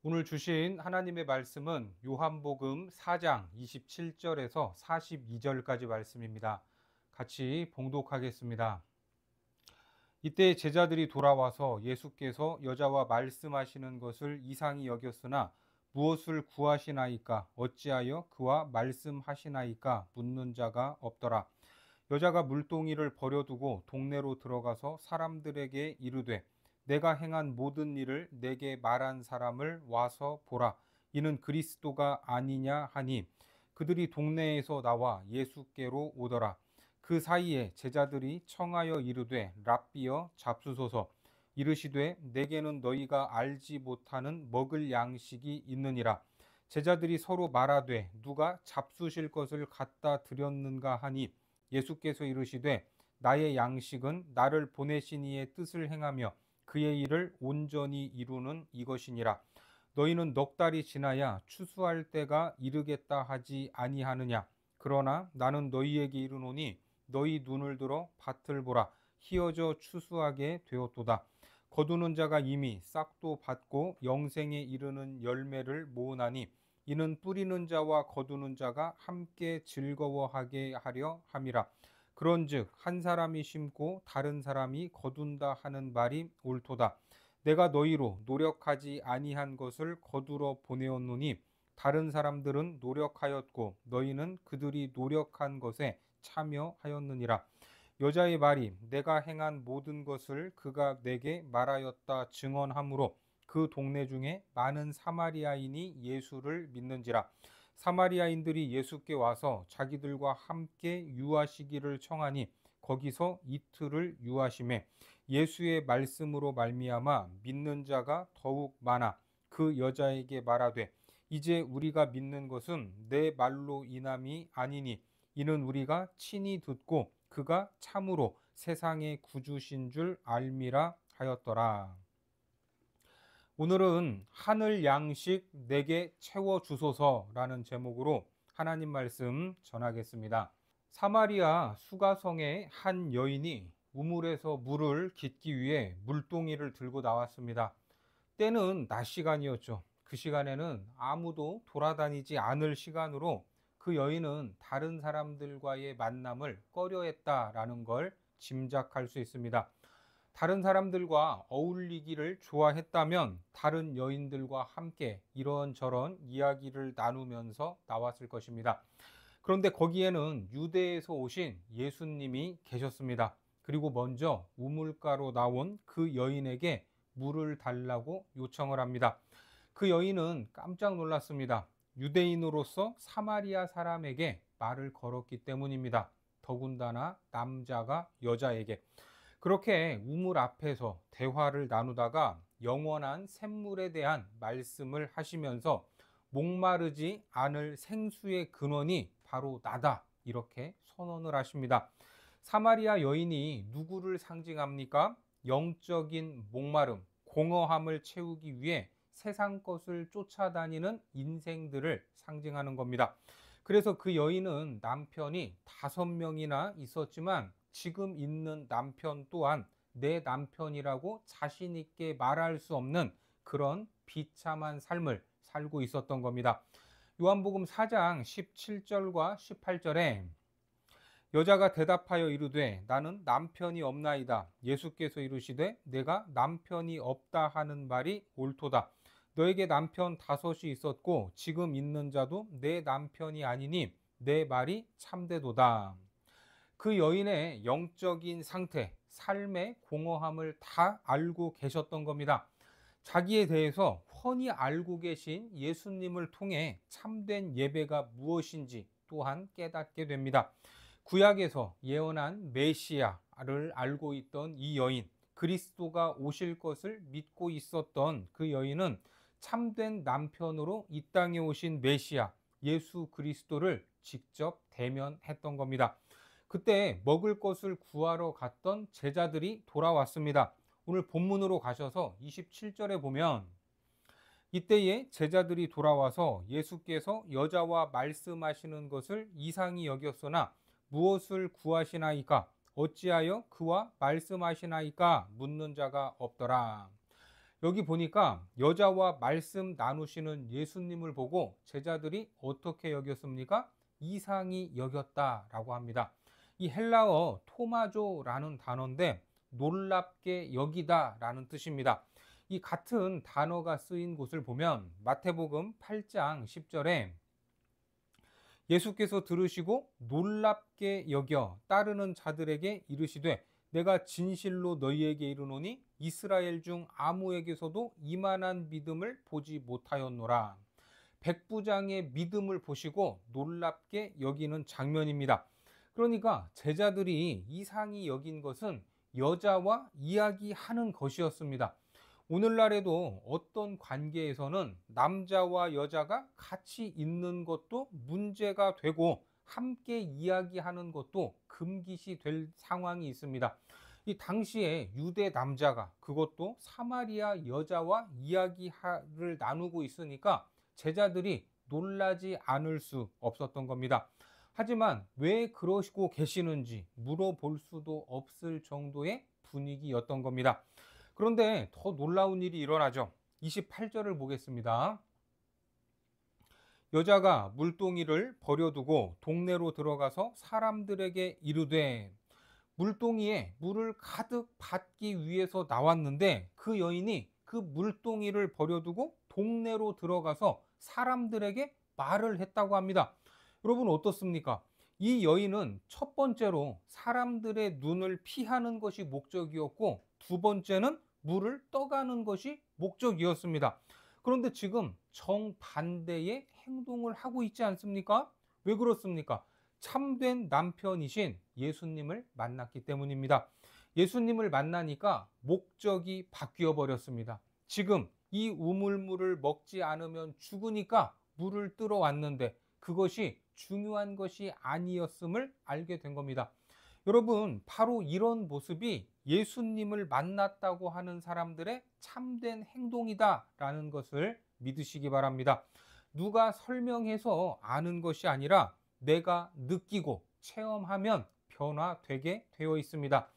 오늘 주신 하나님의 말씀은 요한복음 4장 27절에서 42절까지 말씀입니다. 같이 봉독하겠습니다. 이때 제자들이 돌아와서 예수께서 여자와 말씀하시는 것을 이상히 여겼으나 무엇을 구하시나이까 어찌하여 그와 말씀하시나이까 묻는 자가 없더라. 여자가 물동이를 버려두고 동네로 들어가서 사람들에게 이르되 내가 행한 모든 일을 내게 말한 사람을 와서 보라. 이는 그리스도가 아니냐 하니 그들이 동네에서 나와 예수께로 오더라. 그 사이에 제자들이 청하여 이르되 랍비여 잡수소서. 이르시되 내게는 너희가 알지 못하는 먹을 양식이 있느니라. 제자들이 서로 말하되 누가 잡수실 것을 갖다 드렸는가 하니 예수께서 이르시되 나의 양식은 나를 보내신 이의 뜻을 행하며 그의 일을 온전히 이루는 이것이니라. 너희는 넉 달이 지나야 추수할 때가 이르겠다 하지 아니하느냐. 그러나 나는 너희에게 이르노니 너희 눈을 들어 밭을 보라. 희어져 추수하게 되었도다. 거두는 자가 이미 싹도 받고 영생에 이르는 열매를 모으나니 이는 뿌리는 자와 거두는 자가 함께 즐거워하게 하려 함이라. 그런즉 한 사람이 심고 다른 사람이 거둔다 하는 말이 옳도다. 내가 너희로 노력하지 아니한 것을 거두러 보내었노니 다른 사람들은 노력하였고 너희는 그들이 노력한 것에 참여하였느니라. 여자의 말이 내가 행한 모든 것을 그가 내게 말하였다 증언하므로 그 동네 중에 많은 사마리아인이 예수를 믿는지라. 사마리아인들이 예수께 와서 자기들과 함께 유하시기를 청하니 거기서 이틀을 유하심에 예수의 말씀으로 말미암아 믿는 자가 더욱 많아 그 여자에게 말하되 이제 우리가 믿는 것은 내 말로 인함이 아니니 이는 우리가 친히 듣고 그가 참으로 세상의 구주신 줄 알미라 하였더라. 오늘은 하늘 양식 내게 채워 주소서라는 제목으로 하나님 말씀 전하겠습니다. 사마리아 수가성의 한 여인이 우물에서 물을 깃기 위해 물동이를 들고 나왔습니다. 때는 낮 시간이었죠. 그 시간에는 아무도 돌아다니지 않을 시간으로 그 여인은 다른 사람들과의 만남을 꺼려했다라는 걸 짐작할 수 있습니다. 다른 사람들과 어울리기를 좋아했다면 다른 여인들과 함께 이런저런 이야기를 나누면서 나왔을 것입니다. 그런데 거기에는 유대에서 오신 예수님이 계셨습니다. 그리고 먼저 우물가로 나온 그 여인에게 물을 달라고 요청을 합니다. 그 여인은 깜짝 놀랐습니다. 유대인으로서 사마리아 사람에게 말을 걸었기 때문입니다. 더군다나 남자가 여자에게. 그렇게 우물 앞에서 대화를 나누다가 영원한 샘물에 대한 말씀을 하시면서 목마르지 않을 생수의 근원이 바로 나다. 이렇게 선언을 하십니다. 사마리아 여인이 누구를 상징합니까? 영적인 목마름, 공허함을 채우기 위해 세상 것을 쫓아다니는 인생들을 상징하는 겁니다. 그래서 그 여인은 남편이 5명이나 있었지만 지금 있는 남편 또한 내 남편이라고 자신 있게 말할 수 없는 그런 비참한 삶을 살고 있었던 겁니다. 요한복음 4장 17절과 18절에 여자가 대답하여 이르되 나는 남편이 없나이다. 예수께서 이르시되 내가 남편이 없다 하는 말이 옳도다. 너에게 남편 5이 있었고 지금 있는 자도 내 남편이 아니니 내 말이 참되도다. 그 여인의 영적인 상태, 삶의 공허함을 다 알고 계셨던 겁니다. 자기에 대해서 훤히 알고 계신 예수님을 통해 참된 예배가 무엇인지 또한 깨닫게 됩니다. 구약에서 예언한 메시아를 알고 있던 이 여인, 그리스도가 오실 것을 믿고 있었던 그 여인은 참된 남편으로 이 땅에 오신 메시아, 예수 그리스도를 직접 대면했던 겁니다. 그때 먹을 것을 구하러 갔던 제자들이 돌아왔습니다. 오늘 본문으로 가셔서 27절에 보면 이때에 제자들이 돌아와서 예수께서 여자와 말씀하시는 것을 이상히 여겼으나 무엇을 구하시나이까 어찌하여 그와 말씀하시나이까 묻는 자가 없더라. 여기 보니까 여자와 말씀 나누시는 예수님을 보고 제자들이 어떻게 여겼습니까? 이상히 여겼다라고 합니다. 이 헬라어 토마조라는 단어인데 놀랍게 여기다라는 뜻입니다. 이 같은 단어가 쓰인 곳을 보면 마태복음 8장 10절에 예수께서 들으시고 놀랍게 여겨 따르는 자들에게 이르시되 내가 진실로 너희에게 이르노니 이스라엘 중 아무에게서도 이만한 믿음을 보지 못하였노라. 백부장의 믿음을 보시고 놀랍게 여기는 장면입니다. 그러니까 제자들이 이상히 여긴 것은 여자와 이야기하는 것이었습니다. 오늘날에도 어떤 관계에서는 남자와 여자가 같이 있는 것도 문제가 되고 함께 이야기하는 것도 금기시 될 상황이 있습니다. 이 당시에 유대 남자가 그것도 사마리아 여자와 이야기를 나누고 있으니까 제자들이 놀라지 않을 수 없었던 겁니다. 하지만 왜 그러시고 계시는지 물어볼 수도 없을 정도의 분위기였던 겁니다. 그런데 더 놀라운 일이 일어나죠. 28절을 보겠습니다. 여자가 물동이를 버려두고 동네로 들어가서 사람들에게 이르되, 물동이에 물을 가득 받기 위해서 나왔는데 그 여인이 그 물동이를 버려두고 동네로 들어가서 사람들에게 말을 했다고 합니다. 여러분 어떻습니까? 이 여인은 첫 번째로 사람들의 눈을 피하는 것이 목적이었고 두 번째는 물을 떠가는 것이 목적이었습니다. 그런데 지금 정반대의 행동을 하고 있지 않습니까? 왜 그렇습니까? 참된 남편이신 예수님을 만났기 때문입니다. 예수님을 만나니까 목적이 바뀌어 버렸습니다. 지금 이 우물물을 먹지 않으면 죽으니까 물을 뜨러 왔는데 그것이 중요한 것이 아니었음을 알게 된 겁니다. 여러분, 바로 이런 모습이 예수님을 만났다고 하는 사람들의 참된 행동이다라는 것을 믿으시기 바랍니다. 누가 설명해서 아는 것이 아니라 내가 느끼고 체험하면 변화되게 되어 있습니다.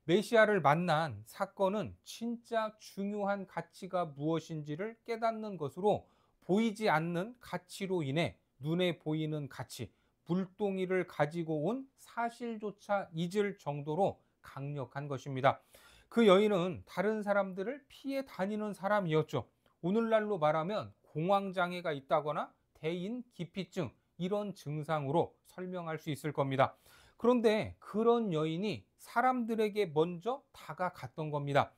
메시아를 만난 사건은 진짜 중요한 가치가 무엇인지를 깨닫는 것으로 보이지 않는 가치로 인해 눈에 보이는 가치, 물동이를 가지고 온 사실조차 잊을 정도로 강력한 것입니다. 그 여인은 다른 사람들을 피해 다니는 사람이었죠. 오늘날로 말하면 공황장애가 있다거나 대인 기피증, 이런 증상으로 설명할 수 있을 겁니다. 그런데 그런 여인이 사람들에게 먼저 다가갔던 겁니다.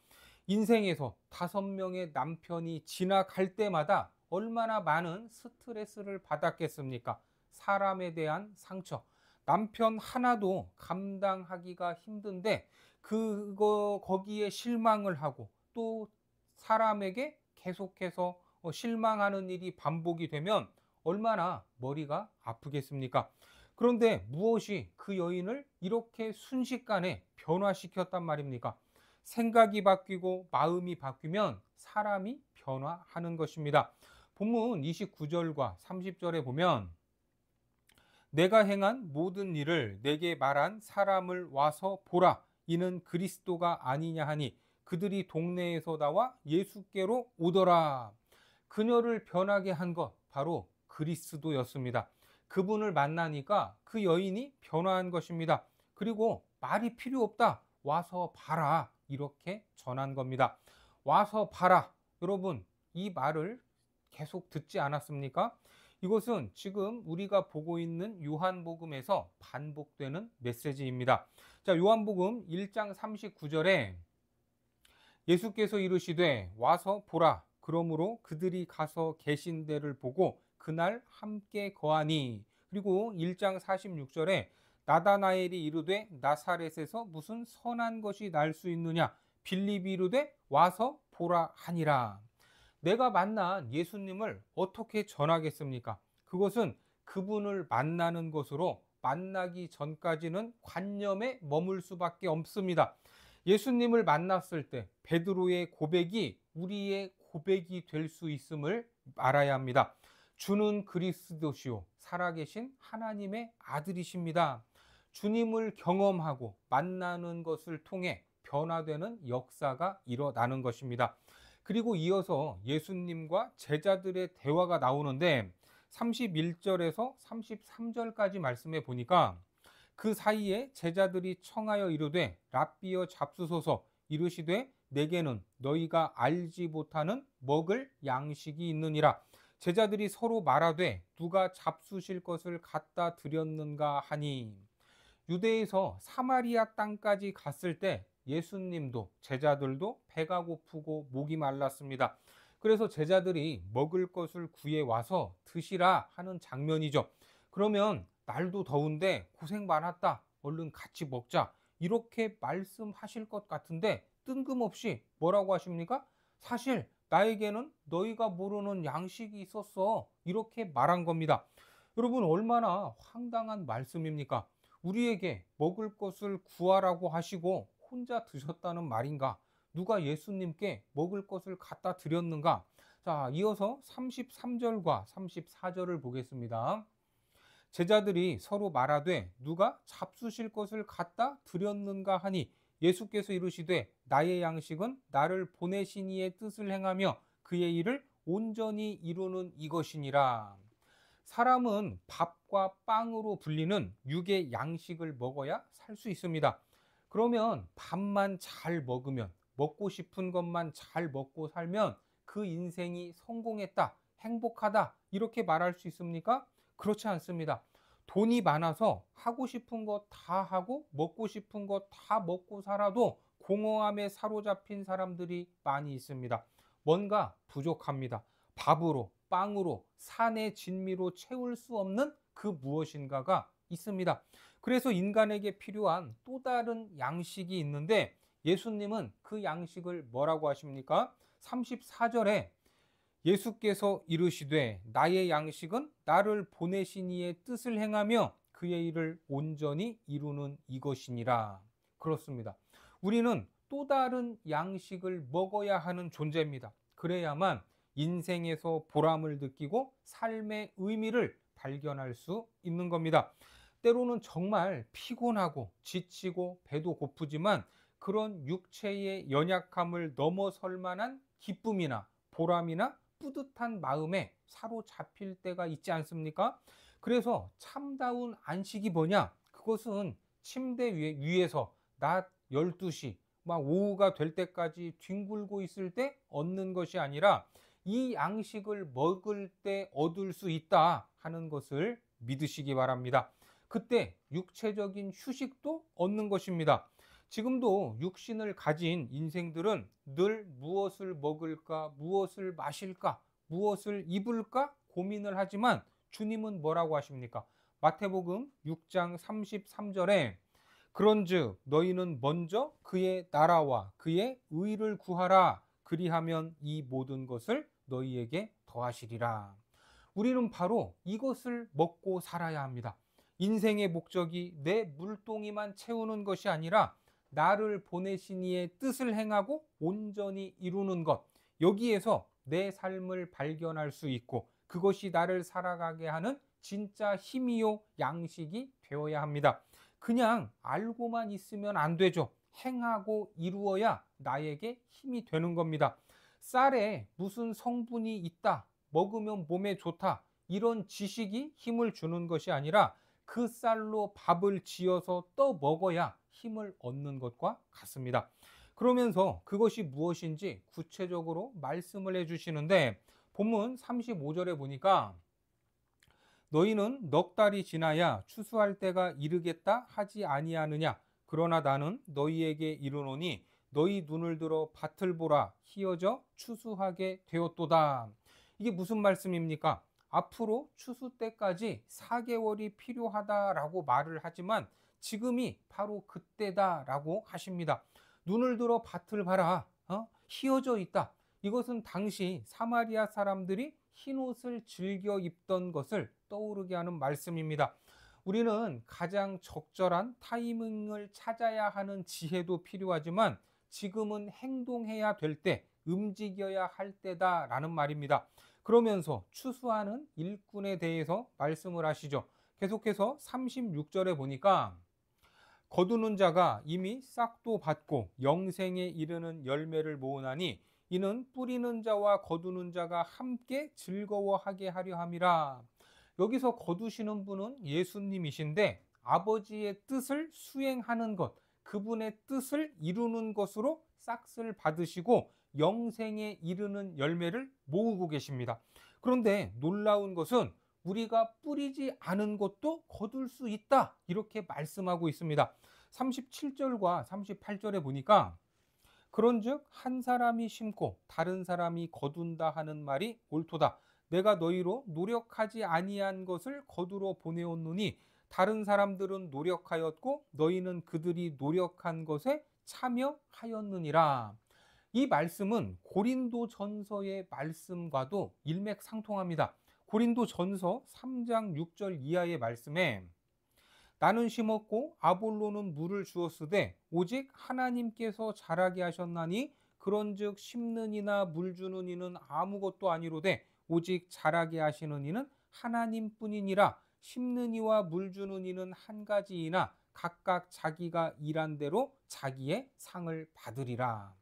인생에서 5명의 남편이 지나갈 때마다 얼마나 많은 스트레스를 받았겠습니까? 사람에 대한 상처. 남편 하나도 감당하기가 힘든데 거기에 실망을 하고 또 사람에게 계속해서 실망하는 일이 반복이 되면 얼마나 머리가 아프겠습니까? 그런데 무엇이 그 여인을 이렇게 순식간에 변화시켰단 말입니까? 생각이 바뀌고 마음이 바뀌면 사람이 변화하는 것입니다. 본문 29절과 30절에 보면 내가 행한 모든 일을 내게 말한 사람을 와서 보라. 이는 그리스도가 아니냐 하니 그들이 동네에서 나와 예수께로 오더라. 그녀를 변하게 한 것 바로 그리스도였습니다. 그분을 만나니까 그 여인이 변화한 것입니다. 그리고 말이 필요 없다. 와서 봐라. 이렇게 전한 겁니다. 와서 봐라. 여러분, 이 말을 계속 듣지 않았습니까? 이것은 지금 우리가 보고 있는 요한복음에서 반복되는 메시지입니다. 자, 요한복음 1장 39절에 예수께서 이르시되 와서 보라. 그러므로 그들이 가서 계신 데를 보고 그날 함께 거하니. 그리고 1장 46절에 나다나엘이 이르되 나사렛에서 무슨 선한 것이 날 수 있느냐. 빌립이 이르되 와서 보라 하니라. 내가 만난 예수님을 어떻게 전하겠습니까? 그것은 그분을 만나는 것으로 만나기 전까지는 관념에 머물 수밖에 없습니다. 예수님을 만났을 때 베드로의 고백이 우리의 고백이 될 수 있음을 알아야 합니다. 주는 그리스도시요 살아계신 하나님의 아들이십니다. 주님을 경험하고 만나는 것을 통해 변화되는 역사가 일어나는 것입니다. 그리고 이어서 예수님과 제자들의 대화가 나오는데 31절에서 33절까지 말씀해 보니까 그 사이에 제자들이 청하여 이르되 랍비여 잡수소서 이르시되 내게는 너희가 알지 못하는 먹을 양식이 있느니라. 제자들이 서로 말하되 누가 잡수실 것을 갖다 드렸는가 하니. 유대에서 사마리아 땅까지 갔을 때 예수님도 제자들도 배가 고프고 목이 말랐습니다. 그래서 제자들이 먹을 것을 구해 와서 드시라 하는 장면이죠. 그러면 날도 더운데 고생 많았다. 얼른 같이 먹자. 이렇게 말씀하실 것 같은데 뜬금없이 뭐라고 하십니까? 사실 나에게는 너희가 모르는 양식이 있었어. 이렇게 말한 겁니다. 여러분 얼마나 황당한 말씀입니까? 우리에게 먹을 것을 구하라고 하시고 혼자 드셨다는 말인가? 누가 예수님께 먹을 것을 갖다 드렸는가? 자, 이어서 33절과 34절을 보겠습니다. 제자들이 서로 말하되 누가 잡수실 것을 갖다 드렸는가 하니 예수께서 이르시되 나의 양식은 나를 보내신 이의 뜻을 행하며 그의 일을 온전히 이루는 이것이니라. 사람은 밥과 빵으로 불리는 육의 양식을 먹어야 살 수 있습니다. 그러면 밥만 잘 먹으면, 먹고 싶은 것만 잘 먹고 살면 그 인생이 성공했다, 행복하다 이렇게 말할 수 있습니까? 그렇지 않습니다. 돈이 많아서 하고 싶은 거 다 하고 먹고 싶은 거 다 먹고 살아도 공허함에 사로잡힌 사람들이 많이 있습니다. 뭔가 부족합니다. 밥으로, 빵으로, 산의 진미로 채울 수 없는 그 무엇인가가 있습니다. 그래서 인간에게 필요한 또 다른 양식이 있는데 예수님은 그 양식을 뭐라고 하십니까? 34절에 예수께서 이르시되 나의 양식은 나를 보내신 이의 뜻을 행하며 그의 일을 온전히 이루는 이것이니라. 그렇습니다. 우리는 또 다른 양식을 먹어야 하는 존재입니다. 그래야만 인생에서 보람을 느끼고 삶의 의미를 발견할 수 있는 겁니다. 때로는 정말 피곤하고 지치고 배도 고프지만 그런 육체의 연약함을 넘어설 만한 기쁨이나 보람이나 뿌듯한 마음에 사로잡힐 때가 있지 않습니까? 그래서 참다운 안식이 뭐냐? 그것은 침대 위에서 낮 12시 막 오후가 될 때까지 뒹굴고 있을 때 얻는 것이 아니라 이 양식을 먹을 때 얻을 수 있다 하는 것을 믿으시기 바랍니다. 그때 육체적인 휴식도 얻는 것입니다. 지금도 육신을 가진 인생들은 늘 무엇을 먹을까, 무엇을 마실까, 무엇을 입을까 고민을 하지만 주님은 뭐라고 하십니까? 마태복음 6장 33절에 그런즉 너희는 먼저 그의 나라와 그의 의를 구하라. 그리하면 이 모든 것을 너희에게 더하시리라. 우리는 바로 이것을 먹고 살아야 합니다. 인생의 목적이 내 물동이만 채우는 것이 아니라 나를 보내신 이의 뜻을 행하고 온전히 이루는 것. 여기에서 내 삶을 발견할 수 있고 그것이 나를 살아가게 하는 진짜 힘이요 양식이 되어야 합니다. 그냥 알고만 있으면 안 되죠. 행하고 이루어야 나에게 힘이 되는 겁니다. 쌀에 무슨 성분이 있다, 먹으면 몸에 좋다, 이런 지식이 힘을 주는 것이 아니라 그 쌀로 밥을 지어서 떠 먹어야 힘을 얻는 것과 같습니다. 그러면서 그것이 무엇인지 구체적으로 말씀을 해주시는데 본문 35절에 보니까 너희는 넉 달이 지나야 추수할 때가 이르겠다 하지 아니하느냐. 그러나 나는 너희에게 이르노니 너희 눈을 들어 밭을 보라. 희어져 추수하게 되었도다. 이게 무슨 말씀입니까? 앞으로 추수 때까지 4개월이 필요하다라고 말을 하지만 지금이 바로 그때다라고 하십니다. 눈을 들어 밭을 봐라. 희어져 있다. 이것은 당시 사마리아 사람들이 흰옷을 즐겨 입던 것을 떠오르게 하는 말씀입니다. 우리는 가장 적절한 타이밍을 찾아야 하는 지혜도 필요하지만 지금은 행동해야 될 때, 움직여야 할 때다라는 말입니다. 그러면서 추수하는 일꾼에 대해서 말씀을 하시죠. 계속해서 36절에 보니까 거두는 자가 이미 싹도 받고 영생에 이르는 열매를 모으나니 이는 뿌리는 자와 거두는 자가 함께 즐거워하게 하려 함이라. 여기서 거두시는 분은 예수님이신데 아버지의 뜻을 수행하는 것, 그분의 뜻을 이루는 것으로 싹을 받으시고 영생에 이르는 열매를 모으고 계십니다. 그런데 놀라운 것은 우리가 뿌리지 않은 것도 거둘 수 있다, 이렇게 말씀하고 있습니다. 37절과 38절에 보니까 그런즉 한 사람이 심고 다른 사람이 거둔다 하는 말이 옳도다. 내가 너희로 노력하지 아니한 것을 거두러 보내었노니 다른 사람들은 노력하였고 너희는 그들이 노력한 것에 참여하였느니라. 이 말씀은 고린도전서의 말씀과도 일맥상통합니다. 고린도전서 3장 6절 이하의 말씀에 나는 심었고 아볼로는 물을 주었으되 오직 하나님께서 자라게 하셨나니 그런즉 심는 이나 물 주는 이는 아무것도 아니로되 오직 자라게 하시는 이는 하나님뿐이니라. 심는 이와 물 주는 이는 한 가지이나 각각 자기가 일한 대로 자기의 상을 받으리라.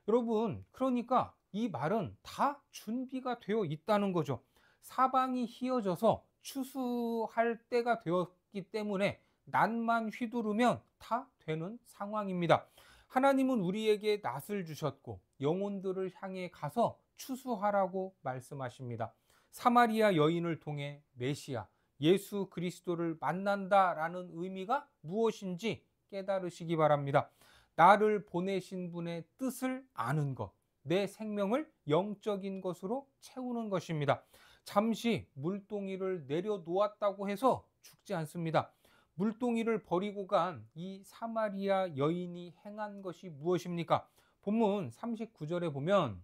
여러분, 그러니까 이 말은 다 준비가 되어 있다는 거죠. 사방이 휘어져서 추수할 때가 되었기 때문에 낫만 휘두르면 다 되는 상황입니다. 하나님은 우리에게 낫을 주셨고 영혼들을 향해 가서 추수하라고 말씀하십니다. 사마리아 여인을 통해 메시아 예수 그리스도를 만난다라는 의미가 무엇인지 깨달으시기 바랍니다. 나를 보내신 분의 뜻을 아는 것, 내 생명을 영적인 것으로 채우는 것입니다. 잠시 물동이를 내려놓았다고 해서 죽지 않습니다. 물동이를 버리고 간 이 사마리아 여인이 행한 것이 무엇입니까? 본문 39절에 보면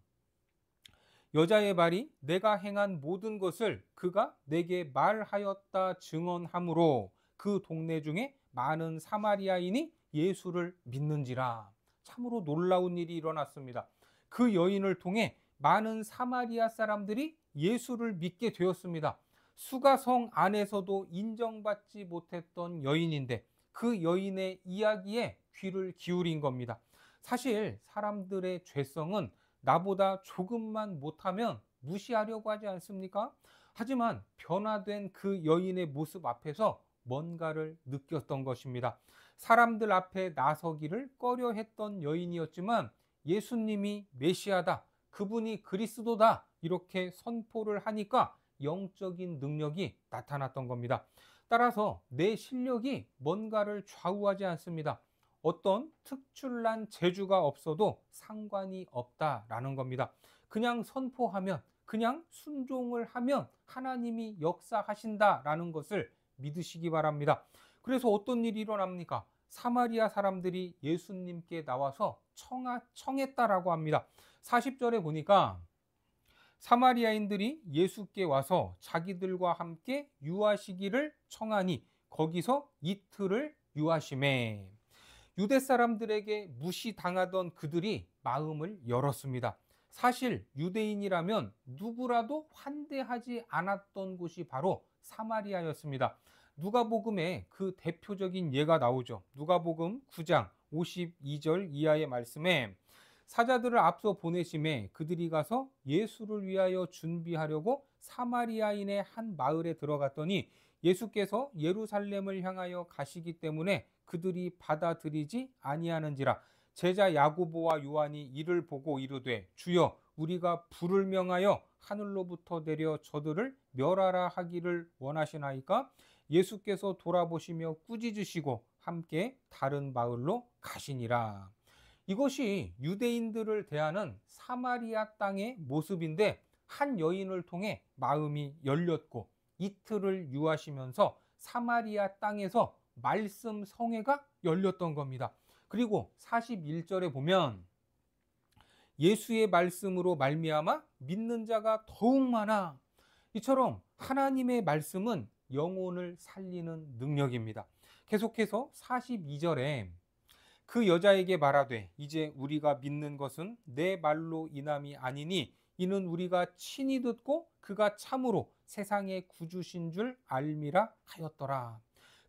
여자의 말이 내가 행한 모든 것을 그가 내게 말하였다 증언하므로 그 동네 중에 많은 사마리아인이 예수를 믿는지라. 참으로 놀라운 일이 일어났습니다. 그 여인을 통해 많은 사마리아 사람들이 예수를 믿게 되었습니다. 수가성 안에서도 인정받지 못했던 여인인데 그 여인의 이야기에 귀를 기울인 겁니다. 사실 사람들의 죄성은 나보다 조금만 못하면 무시하려고 하지 않습니까? 하지만 변화된 그 여인의 모습 앞에서 뭔가를 느꼈던 것입니다. 사람들 앞에 나서기를 꺼려했던 여인이었지만 예수님이 메시아다, 그분이 그리스도다, 이렇게 선포를 하니까 영적인 능력이 나타났던 겁니다. 따라서 내 실력이 뭔가를 좌우하지 않습니다. 어떤 특출난 재주가 없어도 상관이 없다라는 겁니다. 그냥 선포하면, 그냥 순종을 하면 하나님이 역사하신다라는 것을 믿으시기 바랍니다. 그래서 어떤 일이 일어납니까? 사마리아 사람들이 예수님께 나와서 청했다라고 합니다. 40절에 보니까 사마리아인들이 예수께 와서 자기들과 함께 유하시기를 청하니 거기서 이틀을 유하심에. 유대 사람들에게 무시당하던 그들이 마음을 열었습니다. 사실 유대인이라면 누구라도 환대하지 않았던 곳이 바로 사마리아였습니다. 누가복음에 그 대표적인 예가 나오죠. 누가복음 9장 52절 이하의 말씀에 사자들을 앞서 보내심에 그들이 가서 예수를 위하여 준비하려고 사마리아인의 한 마을에 들어갔더니 예수께서 예루살렘을 향하여 가시기 때문에 그들이 받아들이지 아니하는지라. 제자 야고보와 요한이 이를 보고 이르되 주여 우리가 불을 명하여 하늘로부터 내려 저들을 멸하라 하기를 원하시나이까? 예수께서 돌아보시며 꾸짖으시고 함께 다른 마을로 가시니라. 이것이 유대인들을 대하는 사마리아 땅의 모습인데 한 여인을 통해 마음이 열렸고 이틀을 유하시면서 사마리아 땅에서 말씀 성회가 열렸던 겁니다. 그리고 41절에 보면 예수의 말씀으로 말미암아 믿는 자가 더욱 많아. 이처럼 하나님의 말씀은 영혼을 살리는 능력입니다. 계속해서 42절에 그 여자에게 말하되 이제 우리가 믿는 것은 내 말로 인함이 아니니 이는 우리가 친히 듣고 그가 참으로 세상의 구주신 줄 알미라 하였더라.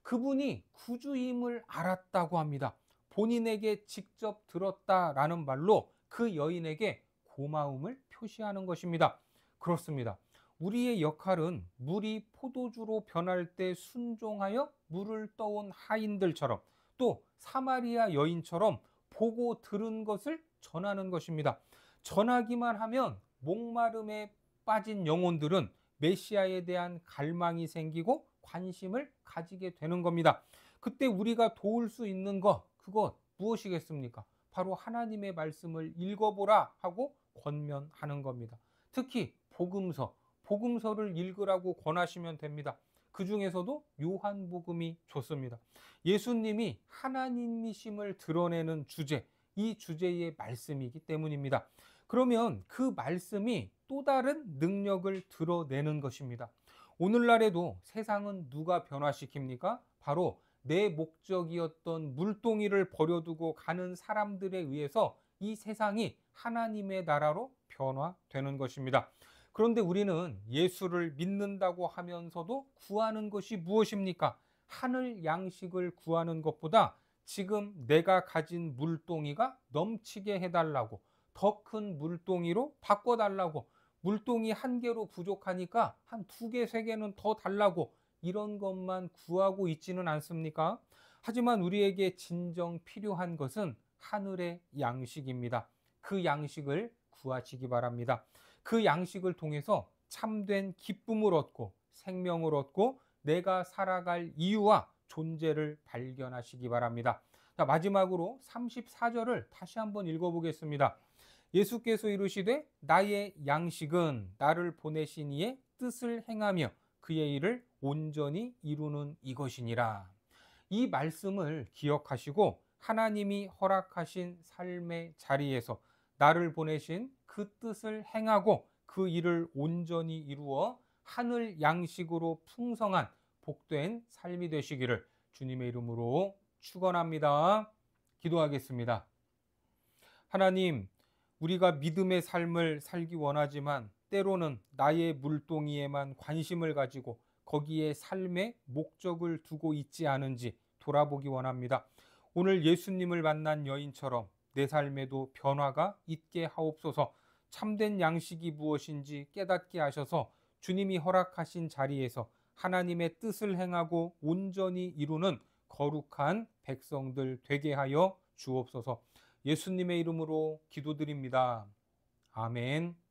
그분이 구주임을 알았다고 합니다. 본인에게 직접 들었다라는 말로 그 여인에게 고마움을 표시하는 것입니다. 그렇습니다. 우리의 역할은 물이 포도주로 변할 때 순종하여 물을 떠온 하인들처럼, 또 사마리아 여인처럼 보고 들은 것을 전하는 것입니다. 전하기만 하면 목마름에 빠진 영혼들은 메시아에 대한 갈망이 생기고 관심을 가지게 되는 겁니다. 그때 우리가 도울 수 있는 그것 무엇이겠습니까? 바로 하나님의 말씀을 읽어보라 하고 권면하는 겁니다. 특히 복음서를 읽으라고 권하시면 됩니다. 그 중에서도 요한복음이 좋습니다. 예수님이 하나님이심을 드러내는 주제, 이 주제의 말씀이기 때문입니다. 그러면 그 말씀이 또 다른 능력을 드러내는 것입니다. 오늘날에도 세상은 누가 변화시킵니까? 바로 내 목적이었던 물동이를 버려두고 가는 사람들에 의해서 이 세상이 하나님의 나라로 변화되는 것입니다. 그런데 우리는 예수를 믿는다고 하면서도 구하는 것이 무엇입니까? 하늘 양식을 구하는 것보다 지금 내가 가진 물동이가 넘치게 해달라고, 더 큰 물동이로 바꿔달라고, 물동이 한 개로 부족하니까 한 두 개, 세 개는 더 달라고, 이런 것만 구하고 있지는 않습니까? 하지만 우리에게 진정 필요한 것은 하늘의 양식입니다. 그 양식을 구하시기 바랍니다. 그 양식을 통해서 참된 기쁨을 얻고 생명을 얻고 내가 살아갈 이유와 존재를 발견하시기 바랍니다. 자, 마지막으로 34절을 다시 한번 읽어보겠습니다. 예수께서 이르시되 나의 양식은 나를 보내신 이의 뜻을 행하며 그의 일을 온전히 이루는 이것이니라. 이 말씀을 기억하시고 하나님이 허락하신 삶의 자리에서 나를 보내신 그 뜻을 행하고 그 일을 온전히 이루어 하늘 양식으로 풍성한 복된 삶이 되시기를 주님의 이름으로 축원합니다. 기도하겠습니다. 하나님, 우리가 믿음의 삶을 살기 원하지만 때로는 나의 물동이에만 관심을 가지고 거기에 삶의 목적을 두고 있지 않은지 돌아보기 원합니다. 오늘 예수님을 만난 여인처럼 내 삶에도 변화가 있게 하옵소서. 참된 양식이 무엇인지 깨닫게 하셔서 주님이 허락하신 자리에서 하나님의 뜻을 행하고 온전히 이루는 거룩한 백성들 되게 하여 주옵소서. 예수님의 이름으로 기도드립니다. 아멘.